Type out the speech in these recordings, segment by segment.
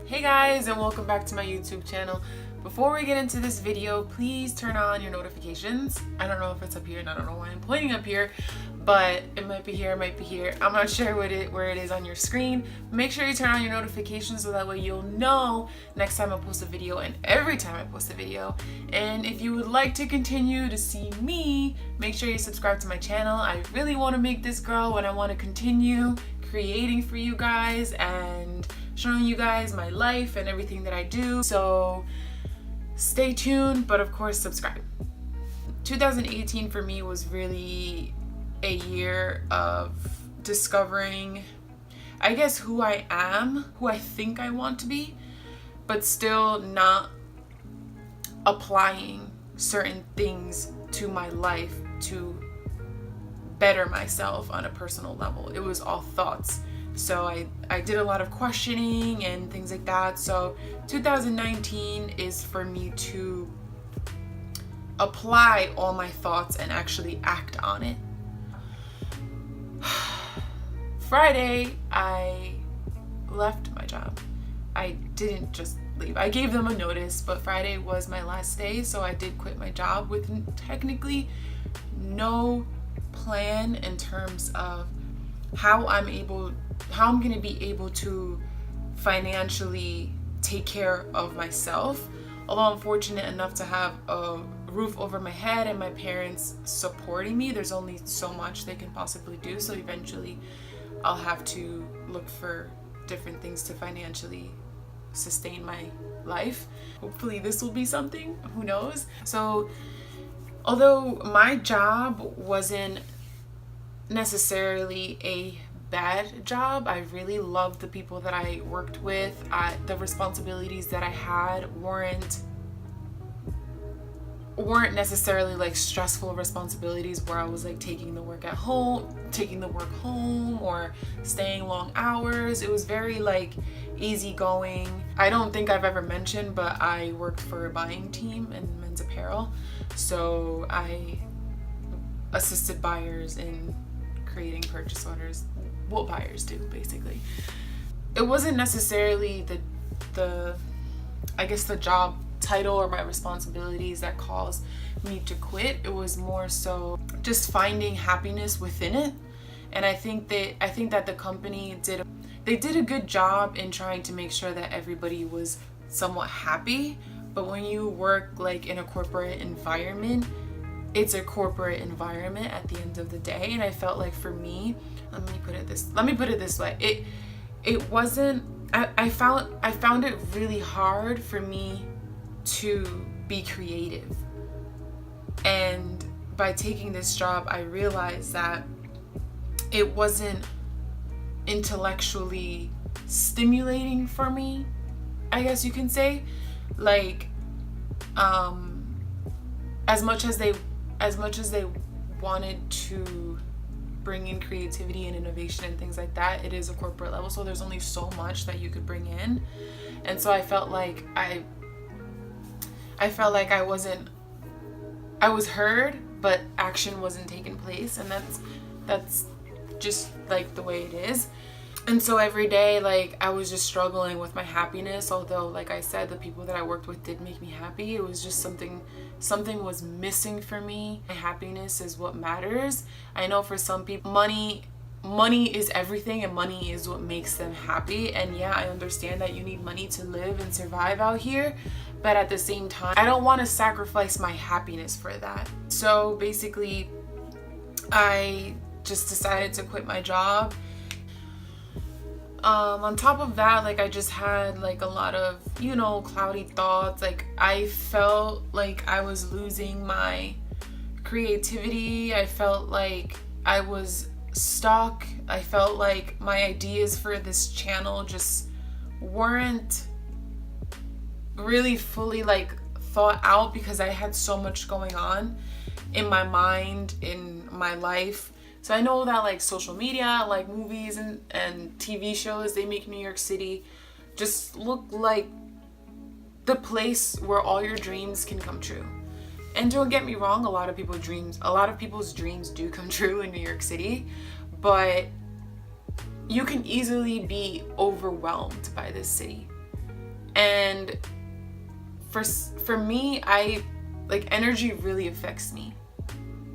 Hey guys, and welcome back to my YouTube channel. Before we get into this video, please turn on your notifications. I don't know if it's up here and I don't know why I'm pointing up here, but it might be here, it might be here. I'm not sure where it is on your screen. Make sure you turn on your notifications so that way you'll know next time I post a video and every time I post a video. And if you would like to continue to see me, make sure you subscribe to my channel. I really want to make this grow and I want to continue creating for you guys and showing you guys my life and everything that I do. So stay tuned, but of course subscribe. 2018 for me was really a year of discovering, I guess, who I am, who I think I want to be, but still not applying certain things to my life to better myself on a personal level. It was all thoughts. So I did a lot of questioning and things like that. So 2019 is for me to apply all my thoughts and actually act on it. Friday, I left my job. I didn't just leave. I gave them a notice, but Friday was my last day, so I did quit my job with technically no plan in terms of how I'm going to be able to financially take care of myself. Although I'm fortunate enough to have a roof over my head and my parents supporting me, there's only so much they can possibly do. So eventually I'll have to look for different things to financially sustain my life. Hopefully this will be something, who knows? So although my job wasn't necessarily a bad job, I really loved the people that I worked with. The responsibilities that I had weren't necessarily like stressful responsibilities where I was like taking the work home or staying long hours. It was very like easygoing. I don't think I've ever mentioned, but I worked for a buying team in men's apparel, so I assisted buyers in creating purchase orders, what buyers do basically. It wasn't necessarily the I guess the job title or my responsibilities that caused me to quit. It was more so just finding happiness within it. And I think that the company did a good job in trying to make sure that everybody was somewhat happy. But when you work like in a corporate environment, it's a corporate environment at the end of the day. And I felt like for me, let me put it this way. It wasn't, I found it really hard for me to be creative. And by taking this job, I realized that it wasn't intellectually stimulating for me, I guess you can say. Like, as much as they wanted to bring in creativity and innovation and things like that, it is a corporate level, so there's only so much that you could bring in. And so I felt like I was heard, but action wasn't taking place, and that's just like the way it is. And so every day, like, I was just struggling with my happiness. Although, like I said, the people that I worked with did make me happy. It was just something was missing for me. My happiness is what matters. I know for some people, money is everything, and money is what makes them happy. And yeah, I understand that you need money to live and survive out here. But at the same time, I don't want to sacrifice my happiness for that. So basically, I just decided to quit my job. On top of that, like, I just had like a lot of, cloudy thoughts. Like, I felt like I was losing my creativity. I felt like I was stuck. I felt like my ideas for this channel just weren't really fully like thought out, because I had so much going on in my mind, in my life. So I know that like social media, like movies and TV shows, they make New York City just look like the place where all your dreams can come true. And don't get me wrong, a lot of people's dreams do come true in New York City, but you can easily be overwhelmed by this city. And for me, I like energy really affects me.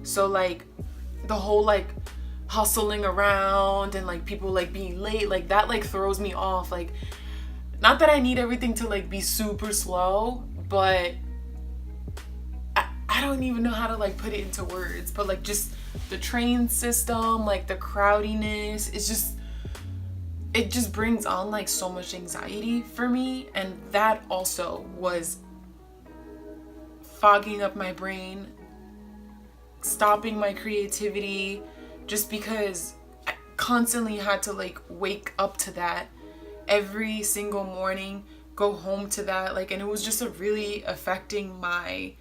So like the whole like hustling around and like people like being late, like that like throws me off. Like, not that I need everything to like be super slow, but I don't even know how to like put it into words. But like just the train system, like the crowdiness, it just brings on like so much anxiety for me. And that also was fogging up my brain, stopping my creativity, just because I constantly had to like wake up to that every single morning, go home to that, like, and it was just really affecting my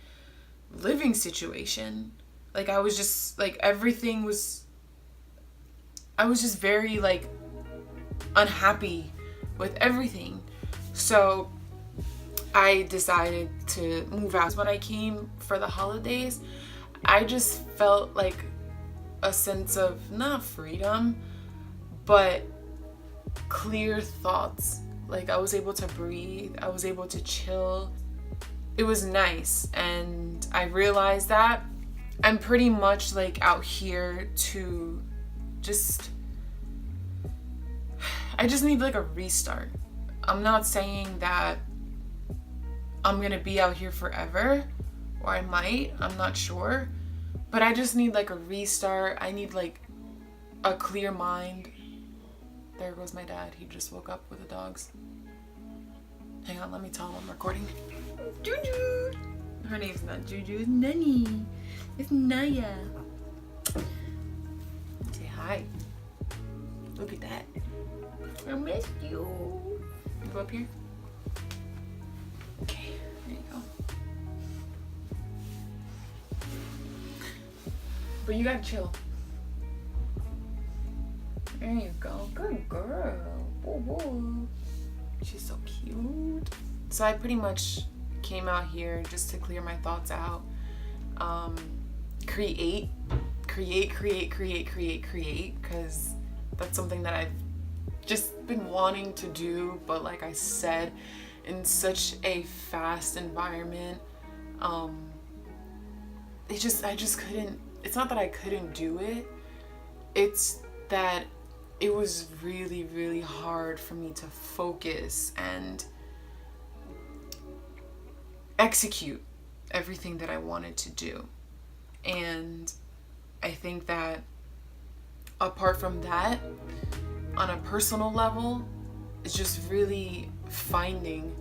living situation. Like I was just like I was just very like unhappy with everything. So I decided to move out. When I came for the holidays, I just felt like a sense of not freedom, but clear thoughts. Like I was able to breathe, I was able to chill. It was nice, and I realized that I'm pretty much like out here to I just need like a restart. I'm not saying that I'm gonna be out here forever, or I might, I'm not sure, but I just need like a restart. I need like a clear mind. There goes my dad. He just woke up with the dogs. Hang on, let me tell him I'm recording. Juju! Her name's not Juju, it's Nani. It's Naya. Say hi. Look at that. I missed you. You go up here? Okay, there you go. But you gotta chill. There you go. Good girl. Woo woo. She's so cute. So I pretty much came out here just to clear my thoughts out. Create, because that's something that I've just been wanting to do, but like I said, in such a fast environment, I just couldn't. It's not that I couldn't do it, it's that it was really, really hard for me to focus and execute everything that I wanted to do. And I think that apart from that, on a personal level, it's just really finding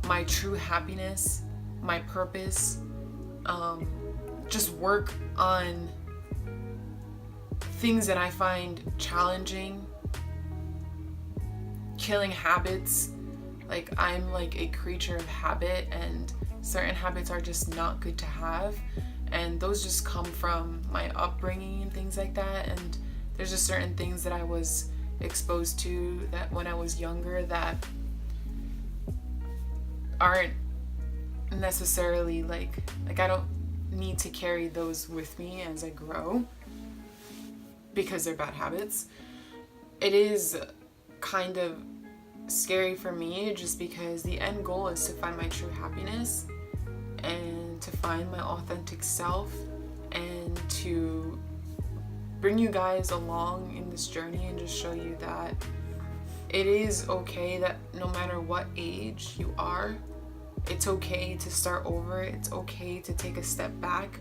my true happiness, my purpose, just work on things that I find challenging, killing habits. Like I'm like a creature of habit, and certain habits are just not good to have, and those just come from my upbringing and things like that. And there's just certain things that I was exposed to that when I was younger that aren't necessarily like I don't need to carry those with me as I grow because they're bad habits. It is kind of scary for me just because the end goal is to find my true happiness and to find my authentic self and to bring you guys along in this journey and just show you that it is okay that no matter what age you are, it's okay to start over. It's okay to take a step back,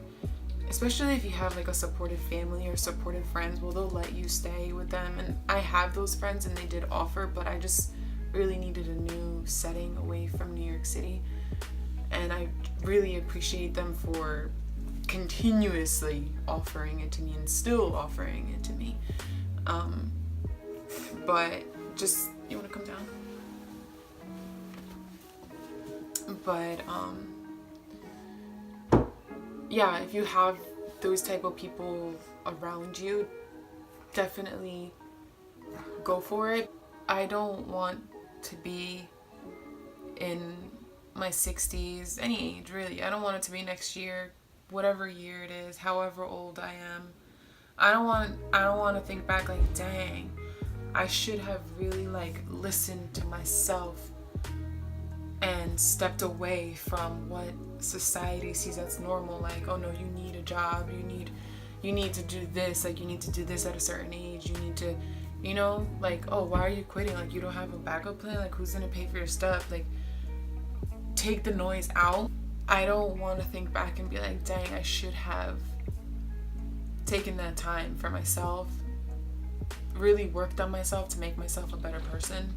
especially if you have like a supportive family or supportive friends. Well, they'll let you stay with them, and I have those friends and they did offer, but I just really needed a new setting away from New York City, and I really appreciate them for continuously offering it to me and still offering it to me. But just, you want to come down? But yeah, if you have those type of people around you, definitely go for it. I don't want to be in my 60s, any age really. I don't want it to be next year, whatever year it is, however old I am. I don't want to think back like, dang, I should have really like listened to myself and stepped away from what society sees as normal. Like, oh no, you need a job, you need to do this, like you need to do this at a certain age, you need to, you know, like, oh, why are you quitting? Like, you don't have a backup plan? Like, who's gonna pay for your stuff? Like, take the noise out. I don't want to think back and be like, dang, I should have taken that time for myself, really worked on myself to make myself a better person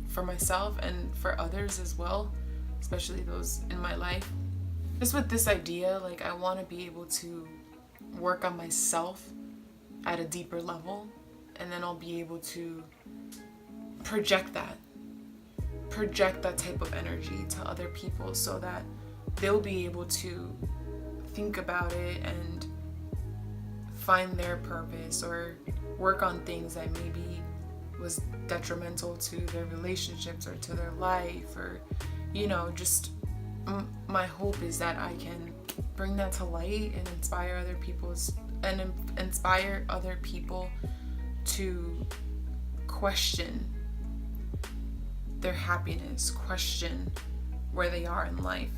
for myself and for others as well, especially those in my life. Just with this idea, like, I want to be able to work on myself at a deeper level, and then I'll be able to project that type of energy to other people so that they'll be able to think about it and find their purpose or work on things that maybe was detrimental to their relationships or to their life, or, you know, just my hope is that I can bring that to light and inspire other people to question their happiness, question where they are in life,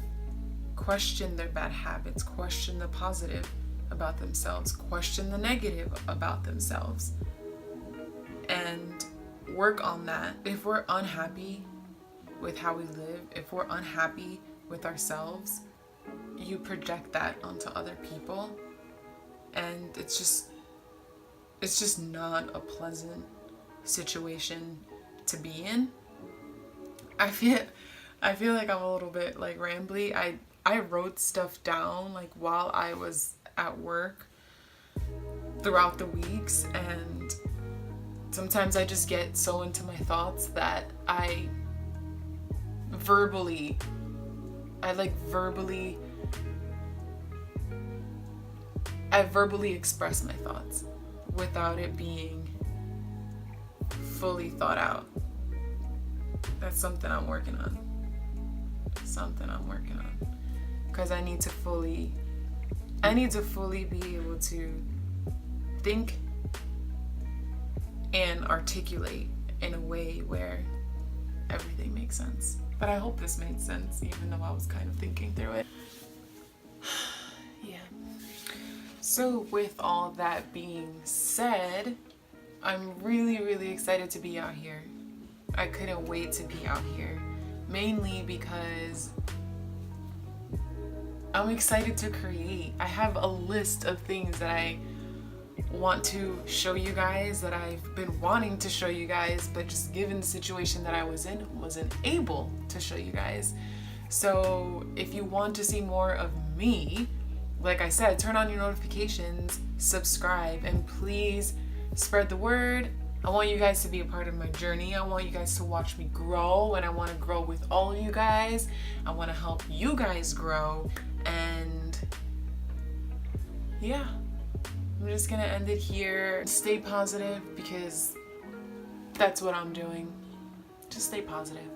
question their bad habits, question the positive about themselves, question the negative about themselves, and work on that. If we're unhappy with how we live, if we're unhappy with ourselves, you project that onto other people, and it's just not a pleasant situation to be in. I feel like I'm a little bit like rambly. I wrote stuff down like while I was at work throughout the weeks, and sometimes I just get so into my thoughts that I verbally express my thoughts without it being fully thought out. That's something I'm working on. Because I need to fully be able to think and articulate in a way where everything makes sense. But I hope this made sense, even though I was kind of thinking through it. Yeah. So with all that being said, I'm really, really excited to be out here. I couldn't wait to be out here, mainly because I'm excited to create. I have a list of things that I want to show you guys, that I've been wanting to show you guys, but just given the situation that I was in, wasn't able to show you guys. So if you want to see more of me, like I said, turn on your notifications, subscribe, and please spread the word. I want you guys to be a part of my journey. I want you guys to watch me grow, and I want to grow with all of you guys. I want to help you guys grow, and yeah, I'm just gonna end it here. Stay positive, because that's what I'm doing. Just stay positive,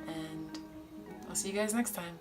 and I'll see you guys next time.